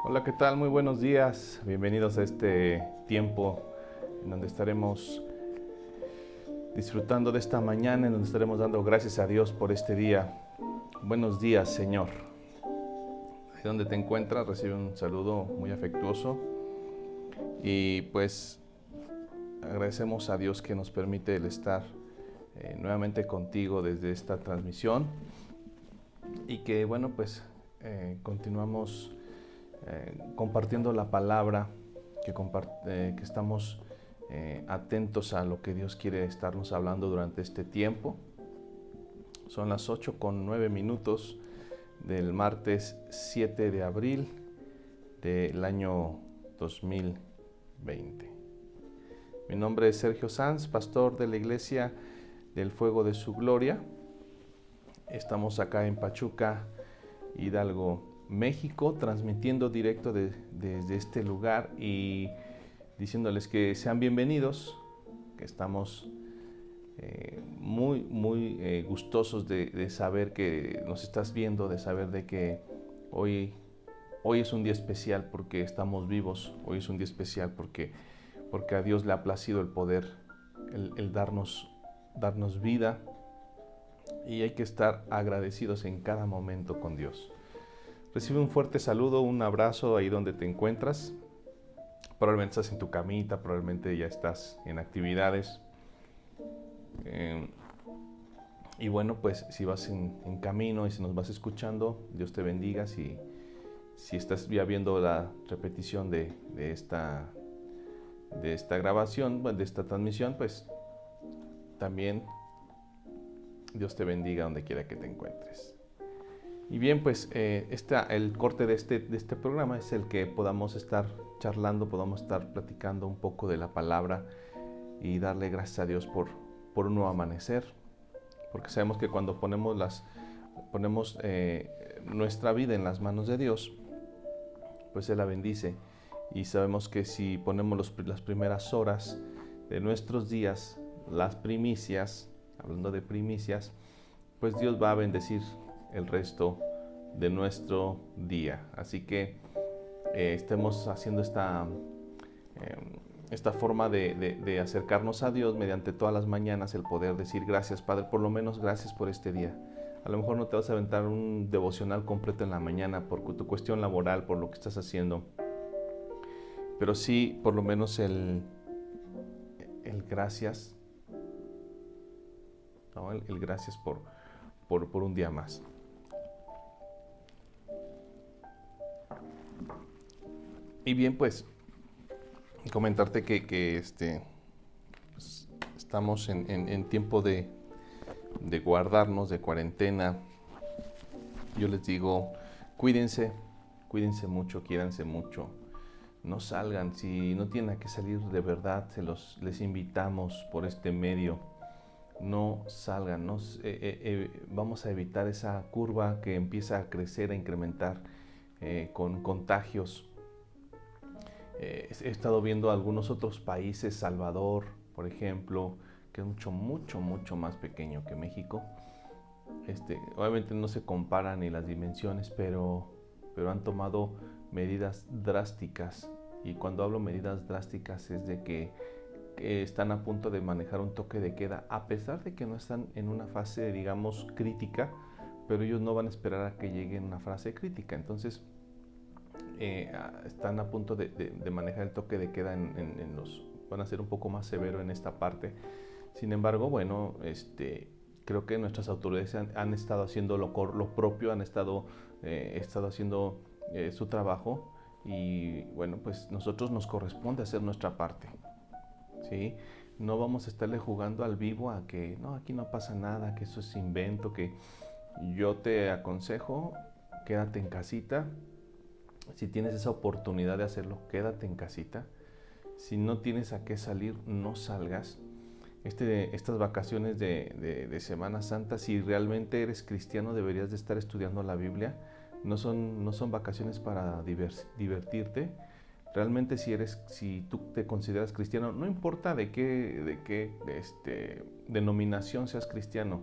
Hola, ¿qué tal? Muy buenos días. Bienvenidos a este tiempo en donde estaremos disfrutando de esta mañana, en donde estaremos dando gracias a Dios por este día. Buenos días, Señor. Ahí donde te encuentras, recibe un saludo muy afectuoso y pues agradecemos a Dios que nos permite el estar nuevamente contigo desde esta transmisión y que bueno, pues continuamos compartiendo la palabra, que estamos atentos a lo que Dios quiere estarnos hablando durante este tiempo. Son las 8:09 del martes 7 de abril del año 2020. Mi nombre es Sergio Sanz, pastor de la Iglesia del Fuego de su Gloria. Estamos acá en Pachuca, Hidalgo, México, transmitiendo directo desde este lugar y diciéndoles que sean bienvenidos, que estamos muy gustosos de saber que nos estás viendo, de saber de que hoy es un día especial porque estamos vivos, hoy es un día especial porque a Dios le ha placido el poder, el darnos vida, y hay que estar agradecidos en cada momento con Dios. Recibe un fuerte saludo, un abrazo ahí donde te encuentras. Probablemente estás en tu camita, probablemente ya estás en actividades. Y bueno, pues si vas en camino y si nos vas escuchando, Dios te bendiga. Si estás ya viendo la repetición de esta grabación, de esta transmisión, pues también Dios te bendiga donde quiera que te encuentres. Y bien, pues el corte de este programa es el que podamos estar charlando, podamos estar platicando un poco de la palabra y darle gracias a Dios por un nuevo amanecer, porque sabemos que cuando ponemos nuestra vida en las manos de Dios, pues Él la bendice, y sabemos que si ponemos las primeras horas de nuestros días, las primicias, hablando de primicias, pues Dios va a bendecir el resto de nuestro día. Así que estemos haciendo esta forma de acercarnos a Dios mediante todas las mañanas, el poder decir gracias, Padre, por lo menos gracias por este día. A lo mejor no te vas a aventar un devocional completo en la mañana por tu cuestión laboral, por lo que estás haciendo, pero sí por lo menos el gracias, ¿no? El gracias por un día más. Y bien, pues comentarte que pues, estamos en tiempo de guardarnos, de cuarentena. Yo les digo, cuídense mucho, quiéranse mucho. No salgan, si no tienen a qué salir de verdad, les invitamos por este medio. No salgan, vamos a evitar esa curva que empieza a crecer, a incrementar con contagios. He estado viendo algunos otros países, Salvador, por ejemplo, que es mucho más pequeño que México. Obviamente no se comparan ni las dimensiones, pero han tomado medidas drásticas. Y cuando hablo medidas drásticas es de que están a punto de manejar un toque de queda, a pesar de que no están en una fase, digamos, crítica, pero ellos no van a esperar a que llegue en una fase crítica. Entonces, están a punto de manejar el toque de queda van a ser un poco más severo en esta parte. Sin embargo, bueno, creo que nuestras autoridades han estado haciendo lo propio, han estado haciendo su trabajo, y bueno, pues nosotros nos corresponde hacer nuestra parte, ¿sí? No vamos a estarle jugando al vivo a que no, aquí no pasa nada, que eso es invento, que yo te aconsejo, quédate en casita. Si tienes esa oportunidad de hacerlo, quédate en casita. Si no tienes a qué salir, no salgas. Estas vacaciones de Semana Santa, si realmente eres cristiano, deberías de estar estudiando la Biblia. No son vacaciones para divertirte. Realmente si tú te consideras cristiano, no importa de qué denominación seas cristiano,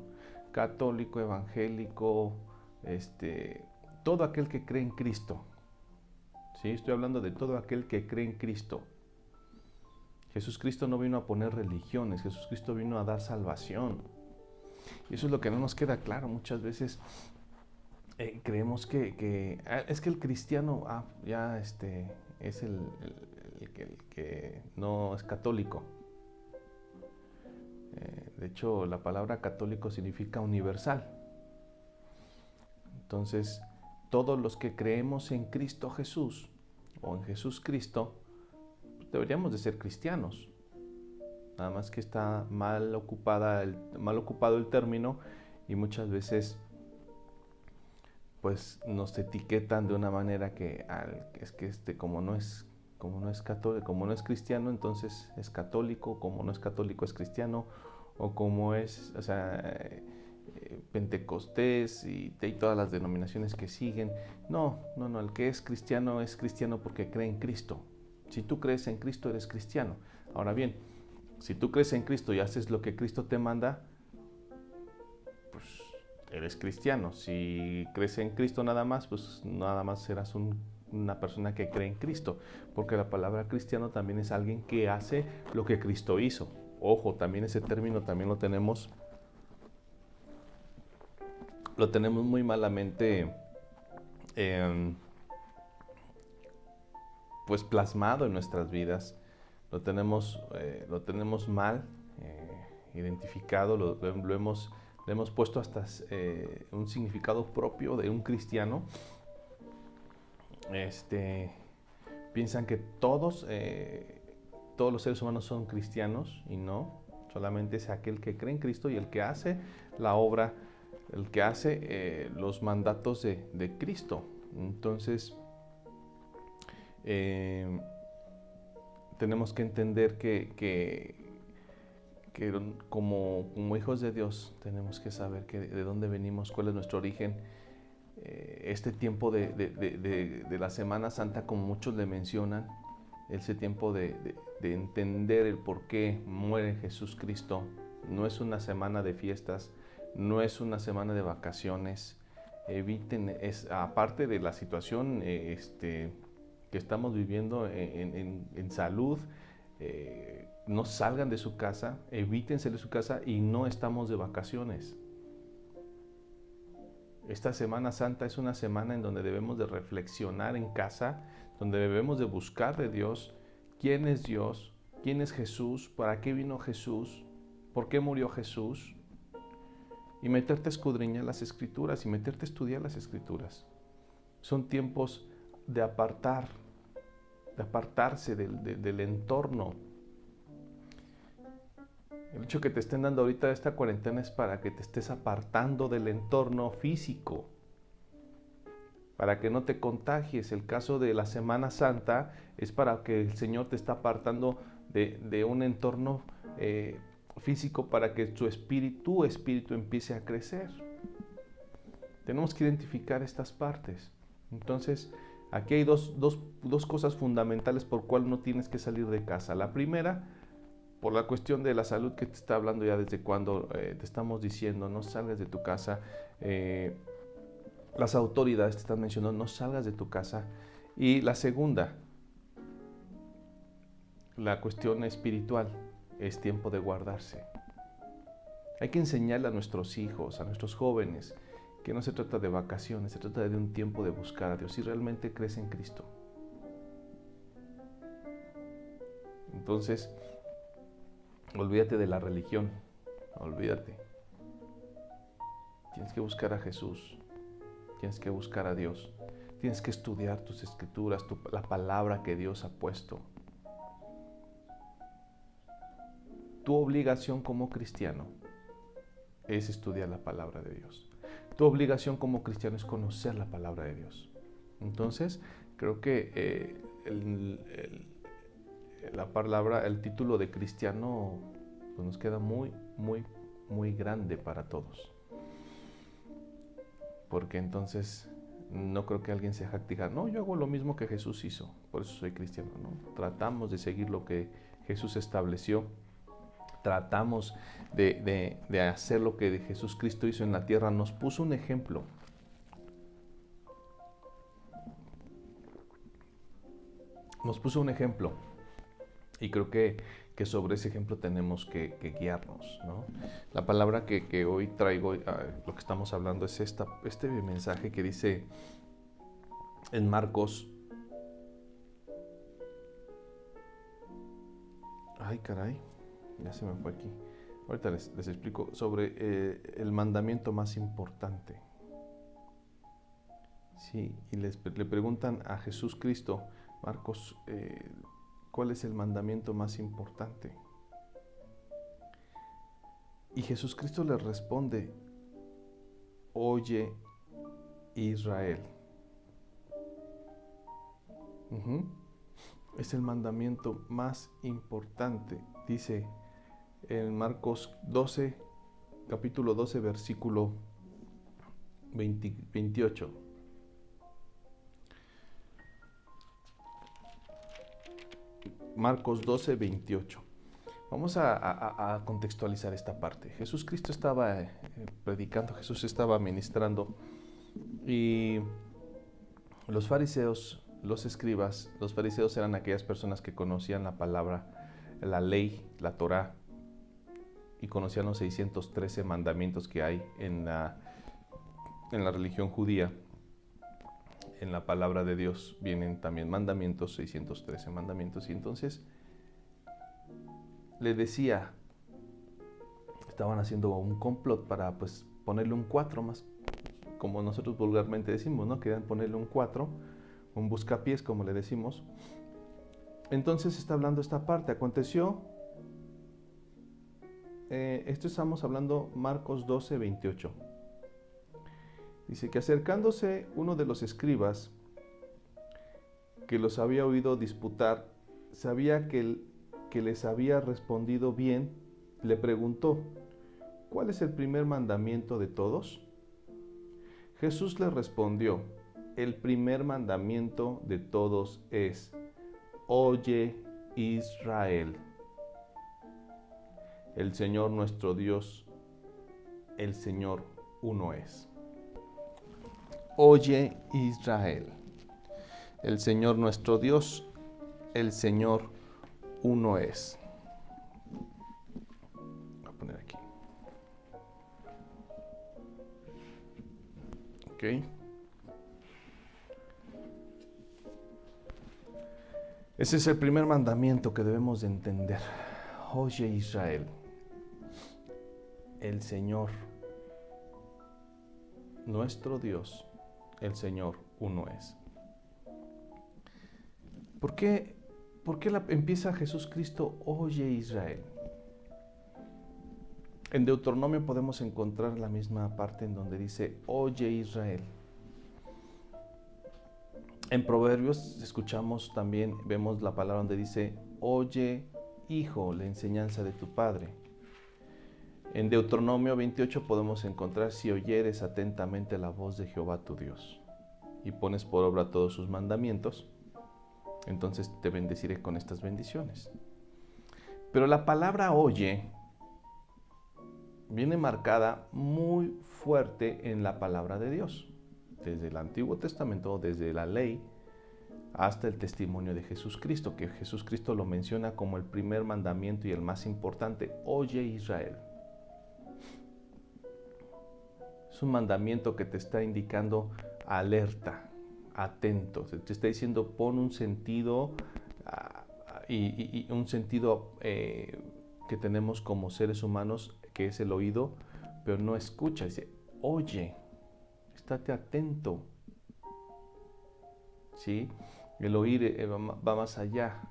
católico, evangélico, todo aquel que cree en Cristo, ¿sí? Estoy hablando de todo aquel que cree en Cristo. Jesús Cristo no vino a poner religiones, Jesús Cristo vino a dar salvación. Y eso es lo que no nos queda claro. Muchas veces creemos que es que el cristiano es el que no es católico. De hecho, la palabra católico significa universal. Entonces, todos los que creemos en Cristo Jesús o en Jesús Cristo, deberíamos de ser cristianos. Nada más que está mal ocupado el término y muchas veces pues nos etiquetan de una manera que es que como no es católico, como no es cristiano, entonces es católico, como no es católico es cristiano, o como es, pentecostés y todas las denominaciones que siguen. No, el que es cristiano porque cree en Cristo. Si tú crees en Cristo, eres cristiano. Ahora bien, si tú crees en Cristo y haces lo que Cristo te manda, pues eres cristiano. Si crees en Cristo nada más, pues nada más serás una persona que cree en Cristo, porque la palabra cristiano también es alguien que hace lo que Cristo hizo. Ojo, también ese término también lo tenemos muy malamente pues plasmado en nuestras vidas. Lo tenemos mal identificado, le hemos puesto hasta un significado propio de un cristiano. Piensan que todos los seres humanos son cristianos, y no, solamente es aquel que cree en Cristo y el que hace la obra, el que hace los mandatos de Cristo. Entonces, tenemos que entender que como hijos de Dios tenemos que saber de dónde venimos, cuál es nuestro origen. Este tiempo de la Semana Santa, como muchos le mencionan, ese tiempo de entender el por qué muere Jesús Cristo, no es una semana de fiestas, no es una semana de vacaciones. Eviten, aparte de la situación que estamos viviendo en salud, no salgan de su casa, evítense de su casa, y no estamos de vacaciones. Esta Semana Santa es una semana en donde debemos de reflexionar en casa, donde debemos de buscar de Dios, quién es Dios, quién es Jesús, para qué vino Jesús, por qué murió Jesús, y meterte a escudriñar las Escrituras y meterte a estudiar las Escrituras. Son tiempos de apartarse del entorno. El hecho que te estén dando ahorita esta cuarentena es para que te estés apartando del entorno físico, para que no te contagies. El caso de la Semana Santa es para que el Señor te está apartando de un entorno físico, para que tu espíritu empiece a crecer. Tenemos que identificar estas partes. Entonces, aquí hay dos cosas fundamentales por cual no tienes que salir de casa. La primera, por la cuestión de la salud, que te está hablando ya desde cuando te estamos diciendo no salgas de tu casa. Las autoridades te están mencionando no salgas de tu casa. Y la segunda, la cuestión espiritual, es tiempo de guardarse. Hay que enseñarle a nuestros hijos, a nuestros jóvenes, que no se trata de vacaciones, se trata de un tiempo de buscar a Dios, si realmente crees en Cristo. Entonces, olvídate de la religión, olvídate. Tienes que buscar a Jesús, tienes que buscar a Dios, tienes que estudiar tus Escrituras, la palabra que Dios ha puesto. Tu obligación como cristiano es estudiar la palabra de Dios. Tu obligación como cristiano es conocer la palabra de Dios. Entonces, creo que la palabra, el título de cristiano, pues nos queda muy, muy, muy grande para todos. Porque entonces no creo que alguien se jacte, no, yo hago lo mismo que Jesús hizo, por eso soy cristiano, ¿no? Tratamos de seguir lo que Jesús estableció. Tratamos de hacer lo que Jesús Cristo hizo en la tierra. Nos puso un ejemplo. nos puso un ejemplo y creo que sobre ese ejemplo tenemos que guiarnos, ¿no? La palabra que hoy traigo, lo que estamos hablando es este mensaje que dice en Marcos. Ay, caray, ya se me fue aquí. Ahorita les explico sobre el mandamiento más importante. Sí, y le preguntan a Jesús Cristo, Marcos, ¿cuál es el mandamiento más importante? Y Jesús Cristo les responde, oye Israel. Es el mandamiento más importante, dice en Marcos 12, capítulo 12, versículo 28. Marcos 12, 28. Vamos a contextualizar esta parte. Jesús Cristo estaba predicando, Jesús estaba ministrando y los fariseos, los escribas, los fariseos eran aquellas personas que conocían la palabra, la ley, la Torá, y conocían los 613 mandamientos que hay en la religión judía. En la palabra de Dios vienen también mandamientos, 613 mandamientos, y entonces le decía, estaban haciendo un complot para pues ponerle un 4 más, como nosotros vulgarmente decimos, ¿no? Querían ponerle un 4, un buscapiés, como le decimos. Entonces está hablando esta parte. Aconteció, esto estamos hablando Marcos 12, 28. Dice que acercándose uno de los escribas que los había oído disputar, sabía que les había respondido bien, le preguntó, ¿cuál es el primer mandamiento de todos? Jesús le respondió, el primer mandamiento de todos es, oye Israel, el Señor nuestro Dios, el Señor uno es. Oye Israel, el Señor nuestro Dios, el Señor uno es. Voy a poner aquí. Ok. Ese es el primer mandamiento que debemos de entender. Oye Israel, el Señor nuestro Dios, el Señor uno es. ¿Por qué empieza Jesús Cristo, oye Israel? En Deuteronomio podemos encontrar la misma parte en donde dice, oye Israel. En Proverbios escuchamos también, vemos la palabra donde dice, oye hijo, la enseñanza de tu padre. En Deuteronomio 28 podemos encontrar, si oyeres atentamente la voz de Jehová tu Dios y pones por obra todos sus mandamientos, entonces te bendeciré con estas bendiciones. Pero la palabra oye viene marcada muy fuerte en la palabra de Dios, desde el Antiguo Testamento, desde la ley, hasta el testimonio de Jesús Cristo, que Jesús Cristo lo menciona como el primer mandamiento y el más importante, oye Israel. Es un mandamiento que te está indicando alerta, atento, te está diciendo pon un sentido y un sentido que tenemos como seres humanos, que es el oído, pero no escucha, dice, oye, estate atento, ¿sí? El oír va más allá.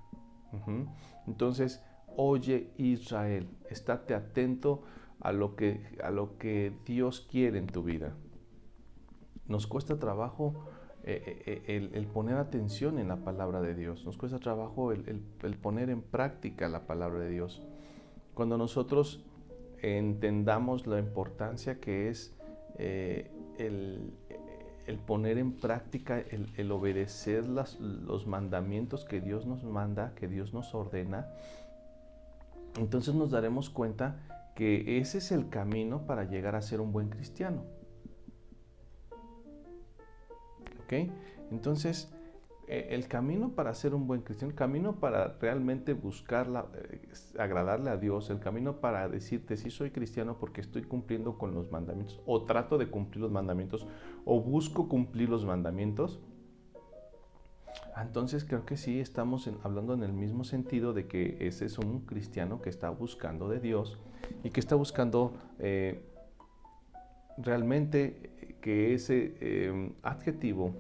Entonces, oye Israel, estate atento a lo que Dios quiere en tu vida. Nos cuesta trabajo el poner atención en la palabra de Dios, nos cuesta trabajo el poner en práctica la palabra de Dios. Cuando nosotros entendamos la importancia que es el poner en práctica, el obedecer los mandamientos que Dios nos manda, que Dios nos ordena, entonces nos daremos cuenta que ese es el camino para llegar a ser un buen cristiano. ¿Ok? Entonces, el camino para ser un buen cristiano, el camino para realmente buscar agradarle a Dios, el camino para decirte si soy cristiano porque estoy cumpliendo con los mandamientos, o trato de cumplir los mandamientos, o busco cumplir los mandamientos. Entonces creo que sí estamos hablando en el mismo sentido de que ese es un cristiano que está buscando de Dios y que está buscando realmente que ese adjetivo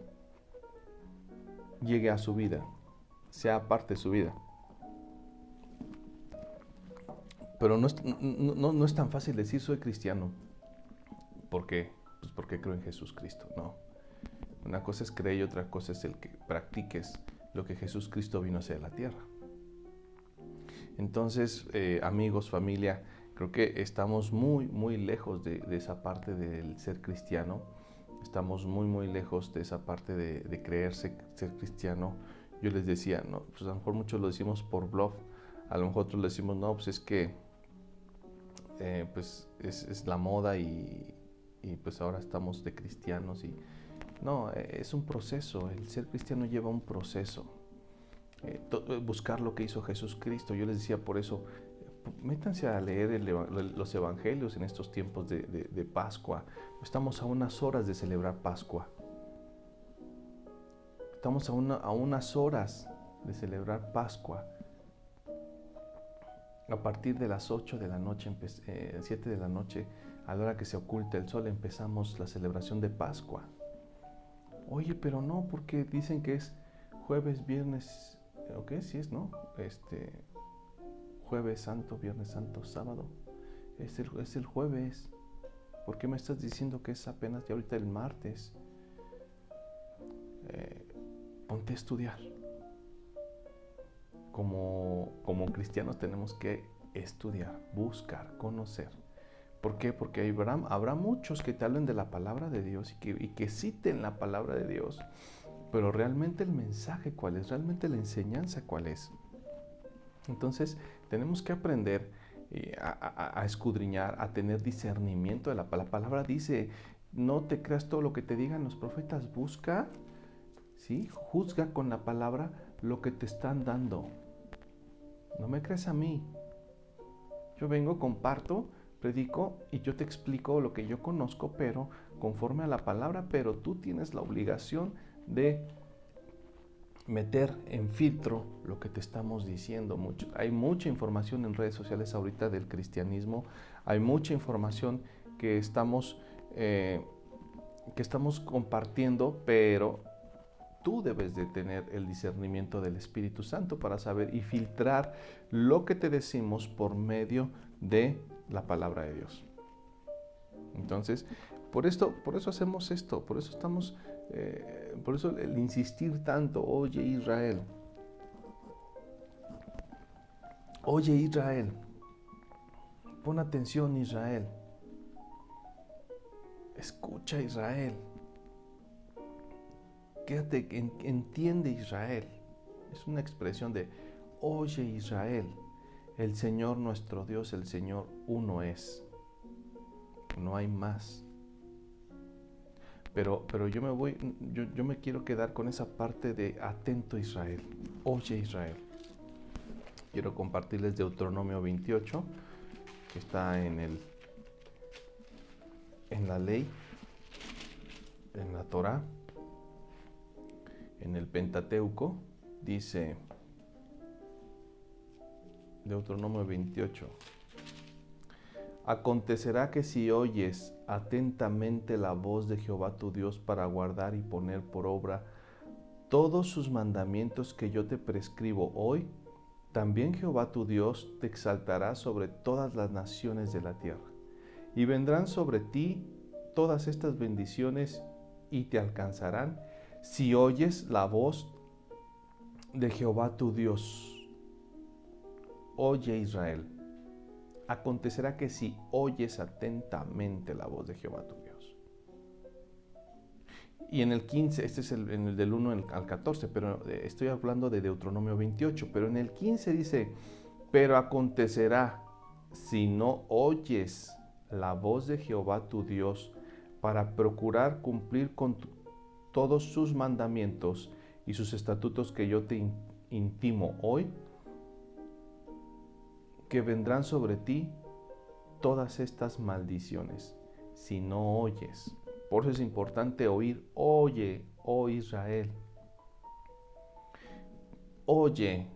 llegue a su vida, sea parte de su vida. Pero no es tan fácil decir soy cristiano. ¿Por qué? Pues porque creo en Jesucristo, no. Una cosa es creer y otra cosa es el que practiques lo que Jesucristo vino a hacer a la tierra. Entonces, amigos, familia, creo que estamos muy, muy lejos de esa parte del ser cristiano. Estamos muy, muy lejos de esa parte de creerse ser cristiano. Yo les decía, no, pues a lo mejor muchos lo decimos por bluff, a lo mejor otros le decimos, no, pues es que pues es la moda y pues ahora estamos de cristianos. No, es un proceso, el ser cristiano lleva un proceso. Buscar lo que hizo Jesucristo. Yo les decía por eso, métanse a leer los evangelios en estos tiempos de Pascua. Estamos a unas horas de celebrar Pascua. Estamos a unas horas de celebrar Pascua. A partir de las 8 de la noche, 7 de la noche, a la hora que se oculta el sol, empezamos la celebración de Pascua. Oye, pero no, porque dicen que es jueves, viernes, ¿ok? Sí es, ¿no? Jueves santo, viernes santo, sábado. Es el jueves. ¿Por qué me estás diciendo que es apenas ya ahorita el martes? Ponte a estudiar. Como cristianos tenemos que estudiar, buscar, conocer. ¿Por qué? Porque habrá muchos que te hablen de la palabra de Dios y que citen la palabra de Dios. Pero realmente el mensaje ¿cuál es? Realmente la enseñanza ¿cuál es? Entonces tenemos que aprender a escudriñar, a tener discernimiento de la palabra. La palabra dice, no te creas todo lo que te digan los profetas, busca, ¿sí? Juzga con la palabra lo que te están dando. No me creas a mí. Yo vengo, comparto, predico y yo te explico lo que yo conozco, pero conforme a la palabra, pero tú tienes la obligación de meter en filtro lo que te estamos diciendo. Hay mucha información en redes sociales ahorita del cristianismo, hay mucha información que estamos compartiendo, pero tú debes de tener el discernimiento del Espíritu Santo para saber y filtrar lo que te decimos por medio de la palabra de Dios. Entonces, por eso hacemos esto, por eso estamos, por eso el insistir tanto, oye Israel, pon atención Israel, escucha Israel, quédate, entiende Israel. Es una expresión de, oye Israel, el Señor nuestro Dios, el Señor uno es. No hay más. Pero yo me quiero quedar con esa parte de atento Israel. Oye Israel. Quiero compartirles Deuteronomio 28, que está en la ley, en la Torá, en el Pentateuco. Dice Deuteronomio 28. Acontecerá que si oyes atentamente la voz de Jehová tu Dios para guardar y poner por obra todos sus mandamientos que yo te prescribo hoy, también Jehová tu Dios te exaltará sobre todas las naciones de la tierra. Y vendrán sobre ti todas estas bendiciones y te alcanzarán si oyes la voz de Jehová tu Dios. Oye Israel. Acontecerá que si oyes atentamente la voz de Jehová tu Dios. Y en el 15, este es en el del 1 al 14, pero estoy hablando de Deuteronomio 28, pero en el 15 dice, pero acontecerá si no oyes la voz de Jehová tu Dios para procurar cumplir con todos sus mandamientos y sus estatutos que yo te intimo hoy, que vendrán sobre ti todas estas maldiciones, si no oyes. Por eso es importante oír. Oye, oh Israel. Oye,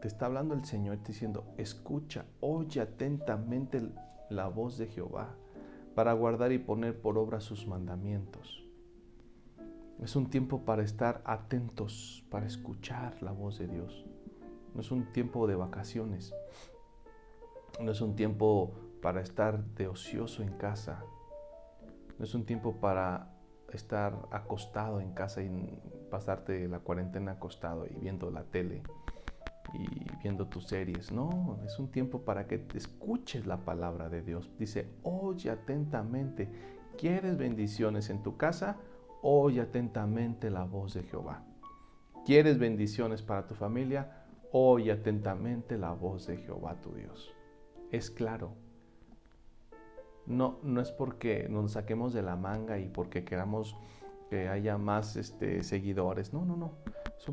te está hablando el Señor diciendo, escucha, oye atentamente la voz de Jehová, para guardar y poner por obra sus mandamientos. Es un tiempo para estar atentos, para escuchar la voz de Dios. No es un tiempo de vacaciones. No es un tiempo para estar de ocioso en casa. No es un tiempo para estar acostado en casa y pasarte la cuarentena acostado y viendo la tele y viendo tus series. No, es un tiempo para que te escuches la palabra de Dios. Dice, oye atentamente. ¿Quieres bendiciones en tu casa? Oye atentamente la voz de Jehová. ¿Quieres bendiciones para tu familia? Oye atentamente la voz de Jehová tu Dios. Es claro. No es porque nos saquemos de la manga y porque queramos que haya más seguidores. No.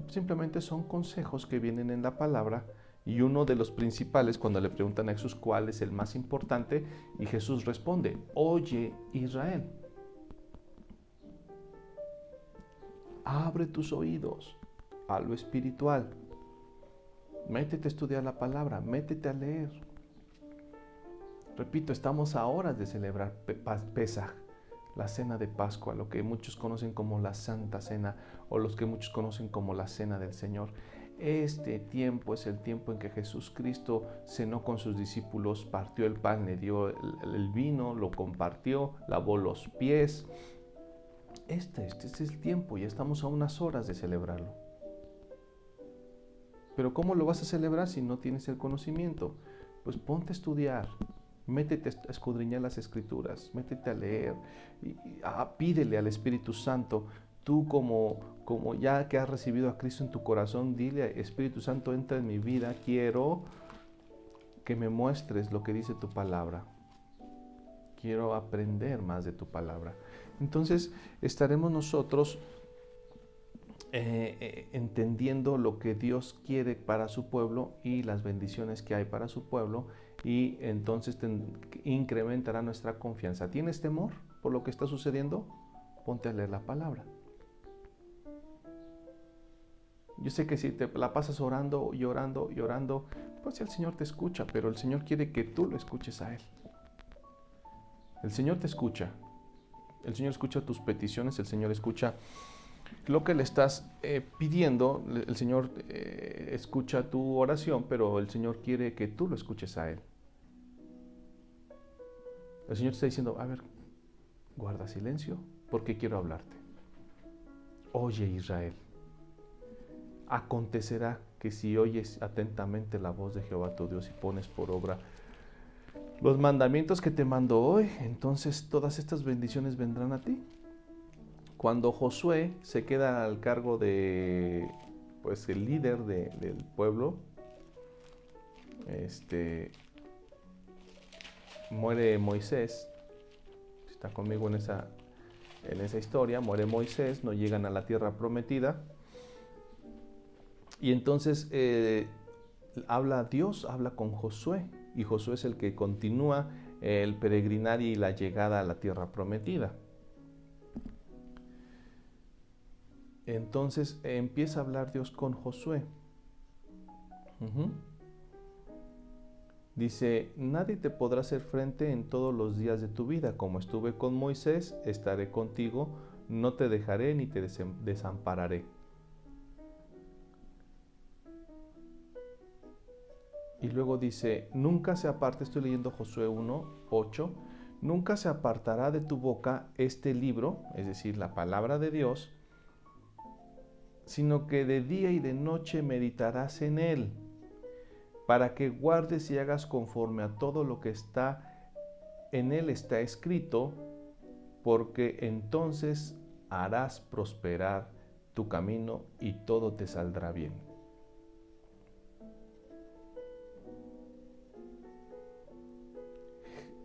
Simplemente son consejos que vienen en la palabra, y uno de los principales, cuando le preguntan a Jesús cuál es el más importante, y Jesús responde, oye Israel, abre tus oídos a lo espiritual, métete a estudiar la palabra, métete a leer. Repito, estamos a horas de celebrar Pesaj, la cena de Pascua, lo que muchos conocen como la Santa Cena, o los que muchos conocen como la Cena del Señor. Este tiempo es el tiempo en que Jesús Cristo cenó con sus discípulos, partió el pan, le dio el vino, lo compartió, lavó los pies. Este es el tiempo, ya estamos a unas horas de celebrarlo. Pero ¿cómo lo vas a celebrar si no tienes el conocimiento? Pues ponte a estudiar. Métete a escudriñar las Escrituras, métete a leer, pídele al Espíritu Santo. Tú como ya que has recibido a Cristo en tu corazón, dile, Espíritu Santo, entra en mi vida, quiero que me muestres lo que dice tu palabra. Quiero aprender más de tu palabra. Entonces estaremos nosotros entendiendo lo que Dios quiere para su pueblo y las bendiciones que hay para su pueblo, y entonces incrementará nuestra confianza. ¿Tienes temor por lo que está sucediendo? Ponte a leer la palabra. Yo sé que si te la pasas orando y orando y orando, pues el Señor te escucha, pero el Señor quiere que tú lo escuches a Él. El Señor te escucha. El Señor escucha tus peticiones, el Señor escucha lo que le estás pidiendo. El Señor escucha tu oración, pero el Señor quiere que tú lo escuches a Él. El Señor te está diciendo, a ver, guarda silencio porque quiero hablarte. Oye Israel, acontecerá que si oyes atentamente la voz de Jehová tu Dios y pones por obra los mandamientos que te mando hoy, entonces todas estas bendiciones vendrán a ti. Cuando Josué se queda al cargo de, pues, el líder del pueblo, muere Moisés. Está conmigo en esa historia. Muere Moisés, no llegan a la tierra prometida, y entonces Dios habla con Josué, y Josué es el que continúa el peregrinar y la llegada a la tierra prometida. Entonces empieza a hablar Dios con Josué. Dice, nadie te podrá hacer frente en todos los días de tu vida. Como estuve con Moisés, estaré contigo, no te dejaré ni te desampararé. Y luego dice, nunca se aparte, estoy leyendo Josué 1:8, nunca se apartará de tu boca este libro, es decir, la palabra de Dios, sino que de día y de noche meditarás en él, para que guardes y hagas conforme a todo lo que está en él está escrito, porque entonces harás prosperar tu camino y todo te saldrá bien.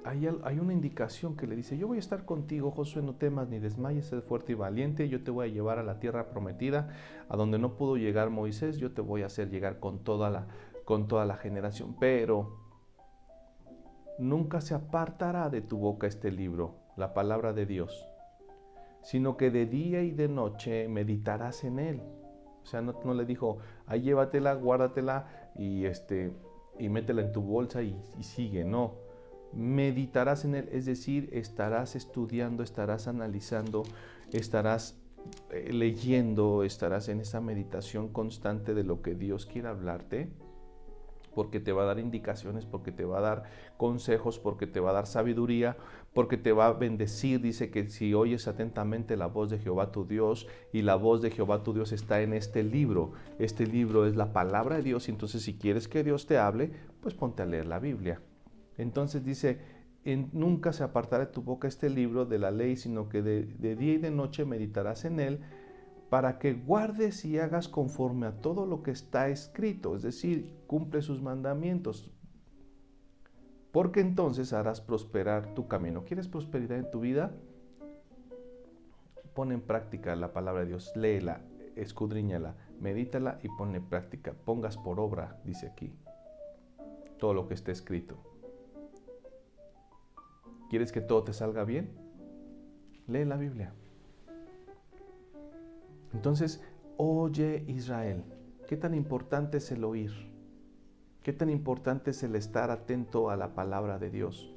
hay una indicación que le dice, yo voy a estar contigo, Josué, no temas ni desmayes, sé fuerte y valiente, yo te voy a llevar a la tierra prometida, a donde no pudo llegar Moisés, yo te voy a hacer llegar con toda la generación, pero nunca se apartará de tu boca este libro, la palabra de Dios, sino que de día y de noche meditarás en él. O sea, no le dijo, ahí llévatela, guárdatela y métela en tu bolsa y sigue, no. Meditarás en él, es decir, estarás estudiando, estarás analizando, estarás leyendo, estarás en esa meditación constante de lo que Dios quiere hablarte, porque te va a dar indicaciones, porque te va a dar consejos, porque te va a dar sabiduría, porque te va a bendecir. Dice que si oyes atentamente la voz de Jehová tu Dios, y la voz de Jehová tu Dios está en este libro es la palabra de Dios, y entonces si quieres que Dios te hable, pues ponte a leer la Biblia. Entonces dice, nunca se apartará de tu boca este libro de la ley, sino que de día y de noche meditarás en él, para que guardes y hagas conforme a todo lo que está escrito, es decir, cumple sus mandamientos, porque entonces harás prosperar tu camino. ¿Quieres prosperidad en tu vida? Pon en práctica la palabra de Dios, léela, escudriñala, medítala y ponla en práctica. Pongas por obra, dice aquí, todo lo que está escrito. ¿Quieres que todo te salga bien? Lee la Biblia. Entonces, oye Israel, ¿qué tan importante es el oír? ¿Qué tan importante es el estar atento a la palabra de Dios?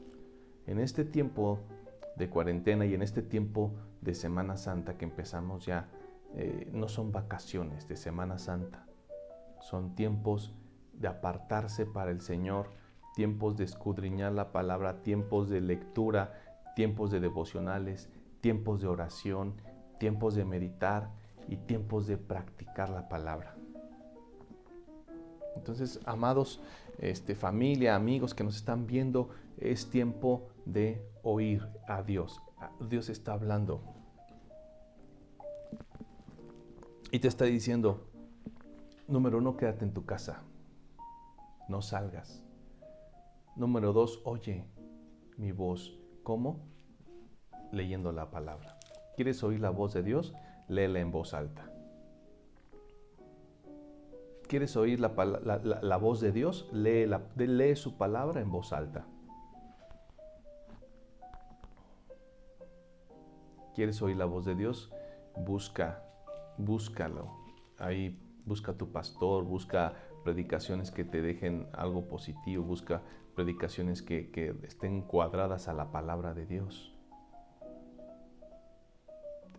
En este tiempo de cuarentena y en este tiempo de Semana Santa que empezamos ya, no son vacaciones de Semana Santa, son tiempos de apartarse para el Señor, tiempos de escudriñar la palabra, tiempos de lectura, tiempos de devocionales, tiempos de oración, tiempos de meditar y tiempos de practicar la palabra. Entonces, amados, familia, amigos que nos están viendo, es tiempo de oír a Dios. Dios está hablando y te está diciendo, número 1, quédate en tu casa, no salgas. Número 2, oye mi voz. ¿Cómo? Leyendo la palabra. ¿Quieres oír la voz de Dios? Léela en voz alta. ¿Quieres oír la voz de Dios? Lee su palabra en voz alta. ¿Quieres oír la voz de Dios? Búscalo. Ahí busca a tu pastor, busca predicaciones que te dejen algo positivo, busca predicaciones que estén cuadradas a la palabra de Dios.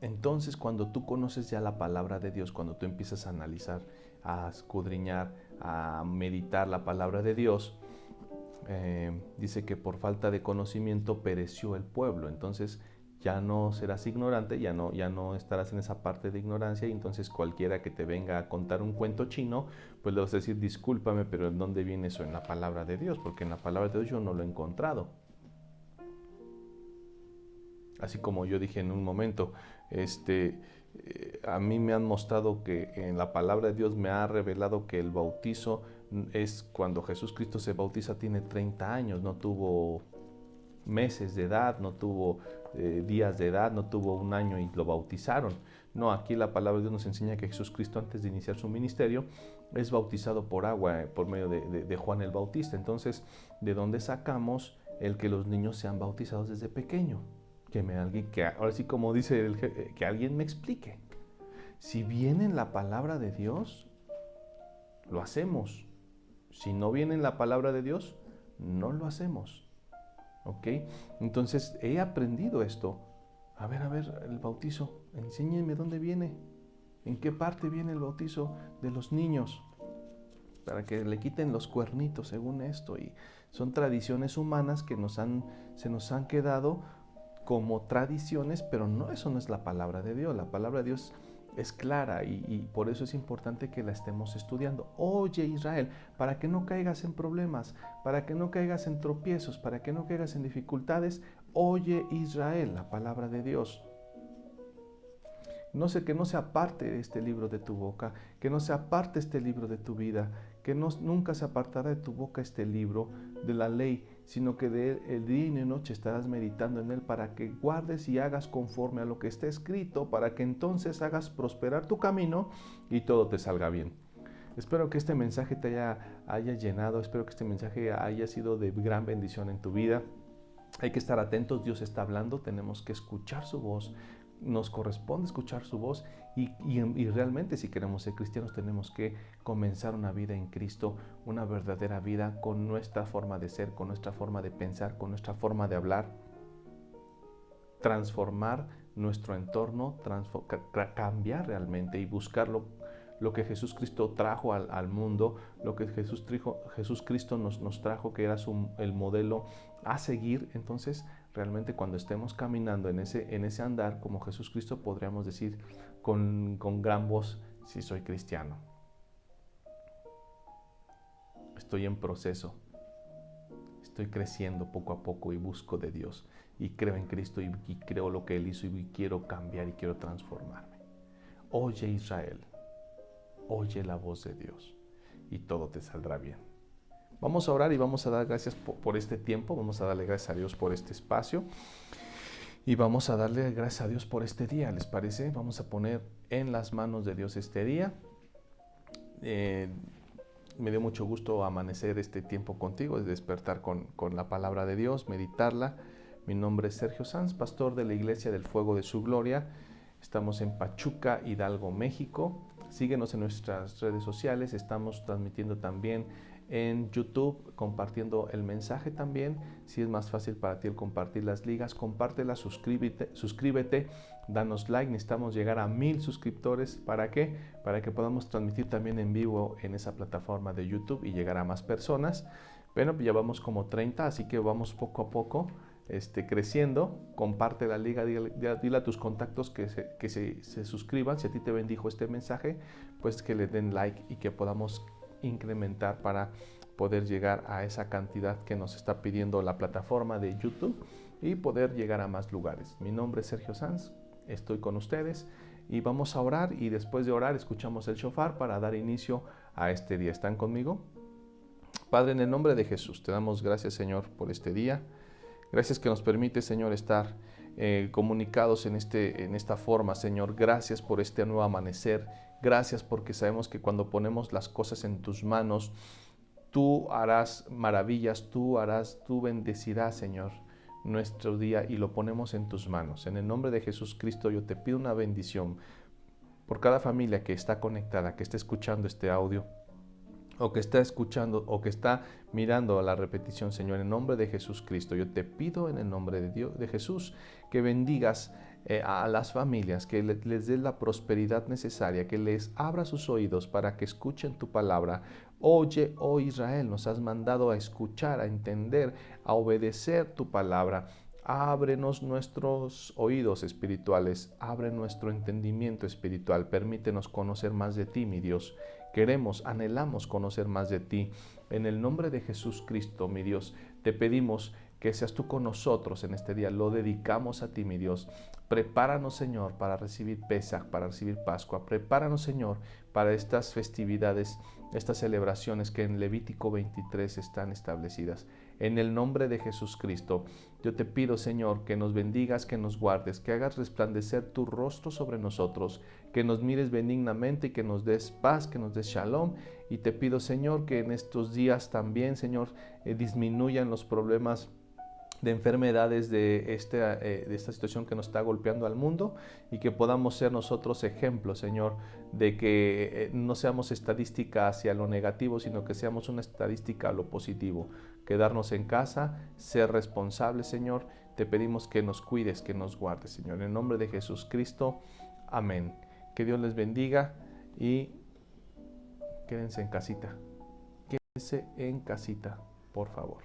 Entonces, cuando tú conoces ya la palabra de Dios, cuando tú empiezas a analizar, a escudriñar, a meditar la palabra de Dios, dice que por falta de conocimiento pereció el pueblo. Entonces ya no serás ignorante, ya no estarás en esa parte de ignorancia, y entonces cualquiera que te venga a contar un cuento chino, pues le vas a decir, discúlpame, pero ¿en dónde viene eso? En la palabra de Dios, porque en la palabra de Dios yo no lo he encontrado. Así como yo dije en un momento, a mí me han mostrado que en la palabra de Dios me ha revelado que el bautizo es cuando Jesús Cristo se bautiza, tiene 30 años, no tuvo meses de edad, no tuvo días de edad, no tuvo un año y lo bautizaron. No, aquí la palabra de Dios nos enseña que Jesús Cristo, antes de iniciar su ministerio, es bautizado por agua, por medio de Juan el Bautista. Entonces, ¿de dónde sacamos el que los niños sean bautizados desde pequeño? Ahora sí, como dice que alguien me explique. Si viene en la palabra de Dios, lo hacemos. Si no viene en la palabra de Dios, no lo hacemos. ¿Ok? Entonces he aprendido esto. A ver, el bautizo, enséñenme dónde viene. ¿En qué parte viene el bautizo de los niños? Para que le quiten los cuernitos según esto. Y son tradiciones humanas que se nos han quedado como tradiciones, pero eso no es la palabra de Dios. La palabra de Dios es clara y por eso es importante que la estemos estudiando. Oye Israel, para que no caigas en problemas, para que no caigas en tropiezos, para que no caigas en dificultades, oye Israel, la palabra de Dios. No sé, que no se aparte este libro de tu boca, que no se aparte este libro de tu vida, que nunca se apartará de tu boca este libro de la ley, sino que de él el día y la noche estarás meditando en él para que guardes y hagas conforme a lo que está escrito, para que entonces hagas prosperar tu camino y todo te salga bien. Espero que este mensaje te haya llenado, espero que este mensaje haya sido de gran bendición en tu vida. Hay que estar atentos, Dios está hablando, tenemos que escuchar su voz, nos corresponde escuchar su voz y realmente si queremos ser cristianos tenemos que comenzar una vida en Cristo, una verdadera vida con nuestra forma de ser, con nuestra forma de pensar, con nuestra forma de hablar, transformar nuestro entorno, cambiar realmente y buscar lo que Jesús Cristo trajo al mundo, lo que Jesús Cristo nos trajo, que era el modelo a seguir. Entonces, realmente cuando estemos caminando en ese andar como Jesús Cristo, podríamos decir con gran voz, sí soy cristiano. Estoy en proceso, estoy creciendo poco a poco y busco de Dios y creo en Cristo y creo lo que Él hizo y quiero cambiar y quiero transformarme. Oye Israel, oye la voz de Dios y todo te saldrá bien. Vamos a orar y vamos a dar gracias por este tiempo, vamos a darle gracias a Dios por este espacio y vamos a darle gracias a Dios por este día, ¿les parece? Vamos a poner en las manos de Dios este día. Me dio mucho gusto amanecer este tiempo contigo, de despertar con la palabra de Dios, meditarla. Mi nombre es Sergio Sanz, pastor de la Iglesia del Fuego de su Gloria. Estamos en Pachuca, Hidalgo, México. Síguenos en nuestras redes sociales. Estamos transmitiendo también en YouTube, compartiendo el mensaje también. Si es más fácil para ti el compartir las ligas, compártela, suscríbete, danos like. Necesitamos llegar a 1000 suscriptores. ¿Para qué? Para que podamos transmitir también en vivo en esa plataforma de YouTube y llegar a más personas. Bueno, ya vamos como 30, así que vamos poco a poco creciendo. Comparte la liga, dile a tus contactos que se suscriban. Si a ti te bendijo este mensaje, pues que le den like y que podamos incrementar para poder llegar a esa cantidad que nos está pidiendo la plataforma de YouTube y poder llegar a más lugares. Mi nombre es Sergio Sanz, estoy con ustedes y vamos a orar, y después de orar escuchamos el shofar para dar inicio a este día. ¿Están conmigo? Padre, en el nombre de Jesús, te damos gracias, Señor, por este día. Gracias que nos permite, Señor, estar comunicados en esta forma, Señor. Gracias por este nuevo amanecer. Gracias porque sabemos que cuando ponemos las cosas en tus manos, tú harás maravillas, tú bendecirás, Señor, nuestro día, y lo ponemos en tus manos. En el nombre de Jesús Cristo yo te pido una bendición por cada familia que está conectada, que está escuchando este audio, o que está escuchando o que está mirando a la repetición. Señor, en nombre de Jesús Cristo, yo te pido en el nombre de Dios, de Jesús, que bendigas a las familias, que les des la prosperidad necesaria, que les abra sus oídos para que escuchen tu palabra. Oye, oh Israel, nos has mandado a escuchar, a entender, a obedecer tu palabra. Ábrenos nuestros oídos espirituales, abre nuestro entendimiento espiritual, permítenos conocer más de ti, mi Dios. Anhelamos conocer más de ti. En el nombre de Jesús Cristo, mi Dios, te pedimos que seas tú con nosotros en este día. Lo dedicamos a ti, mi Dios. Prepáranos, Señor, para recibir Pesaj, para recibir Pascua. Prepáranos, Señor, para estas festividades, estas celebraciones que en Levítico 23 están establecidas. En el nombre de Jesús Cristo, yo te pido, Señor, que nos bendigas, que nos guardes, que hagas resplandecer tu rostro sobre nosotros, que nos mires benignamente y que nos des paz, que nos des shalom. Y te pido, Señor, que en estos días también, Señor, disminuyan los problemas de enfermedades de esta situación que nos está golpeando al mundo, y que podamos ser nosotros ejemplos, Señor, de que no seamos estadística hacia lo negativo, sino que seamos una estadística a lo positivo. Quedarnos en casa, ser responsables, Señor. Te pedimos que nos cuides, que nos guardes, Señor. En el nombre de Jesús Cristo. Amén. Que Dios les bendiga y quédense en casita. Quédense en casita, por favor.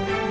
Gracias.